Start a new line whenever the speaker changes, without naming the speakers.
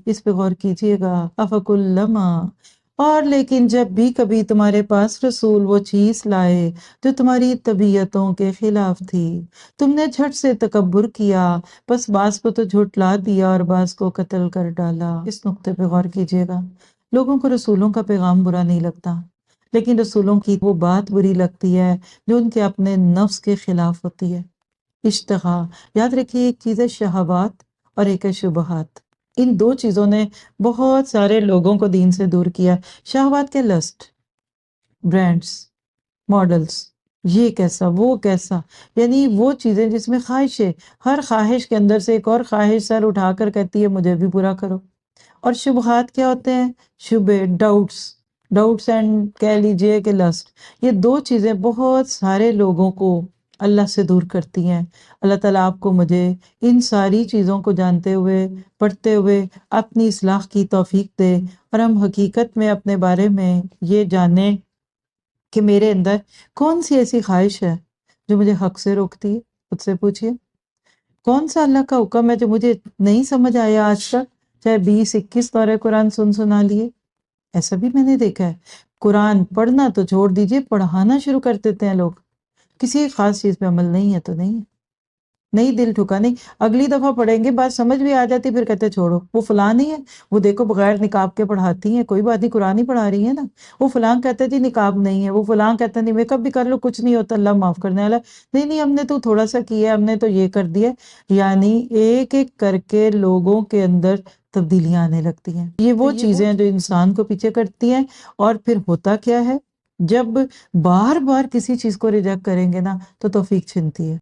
اس پہ غور کیجئے گا۔ افکلما، اور لیکن جب بھی کبھی تمہارے پاس رسول وہ چیز لائے جو تمہاری طبیعتوں کے خلاف تھی، تم نے جھٹ سے تکبر کیا، بس بعض کو تو جھٹلا دیا اور بعض کو قتل کر ڈالا۔ اس نقطے پہ غور کیجئے گا۔ لوگوں کو رسولوں کا پیغام برا نہیں لگتا، لیکن رسولوں کی وہ بات بری لگتی ہے جو ان کے اپنے نفس کے خلاف ہوتی ہے۔ اشتہا، یاد رکھیے، ایک چیز ہے شہوات اور ایک ہے شبہات۔ ان دو چیزوں نے بہت سارے لوگوں کو دین سے دور کیا۔ شہوات کے لسٹ، برانڈز، ماڈلز، یہ کیسا وہ کیسا، یعنی وہ چیزیں جس میں خواہش ہے، ہر خواہش کے اندر سے ایک اور خواہش سر اٹھا کر کہتی ہے مجھے بھی پورا کرو۔ اور شبہات کیا ہوتے ہیں؟ شبے، ڈاؤٹس اینڈ کہہ لیجئے کہ لسٹ۔ یہ دو چیزیں بہت سارے لوگوں کو اللہ سے دور کرتی ہیں۔ اللہ تعالیٰ آپ کو مجھے ان ساری چیزوں کو جانتے ہوئے، پڑھتے ہوئے اپنی اصلاح کی توفیق دے، اور ہم حقیقت میں اپنے بارے میں یہ جانیں کہ میرے اندر کون سی ایسی خواہش ہے جو مجھے حق سے روکتی ہے۔ خود سے پوچھئے، کون سا اللہ کا حکم ہے جو مجھے نہیں سمجھ آیا آج تک، چاہے 20-21 دورے قرآن سنا لیے۔ ایسا بھی میں نے دیکھا ہے، قرآن پڑھنا تو چھوڑ دیجئے، پڑھانا شروع کر دیتے ہیں لوگ۔ کسی خاص چیز پہ عمل نہیں ہے تو نہیں ہے، نہیں دل ٹھکا نہیں، اگلی دفعہ پڑھیں گے بات سمجھ بھی آ جاتی، پھر کہتے چھوڑو، وہ فلاں نہیں ہے، وہ دیکھو بغیر نقاب کے پڑھاتی ہیں، کوئی بات نہیں، قرآن ہی پڑھا رہی ہے نا۔ وہ فلاں کہتے جی نقاب نہیں ہے، وہ فلاں کہتا نہیں میک اپ بھی کر لو کچھ نہیں ہوتا، اللہ معاف کرنے والا، نہیں نہیں ہم نے تو تھوڑا سا کیا ہے، ہم نے تو یہ کر دیا۔ یعنی ایک ایک کر کے لوگوں کے اندر تبدیلیاں آنے لگتی ہیں۔ یہ وہ چیزیں جو انسان کو پیچھے کرتی ہیں، اور پھر ہوتا کیا ہے، جب بار بار کسی چیز کو ریجیکٹ کریں گے نا تو توفیق چھنتی ہے۔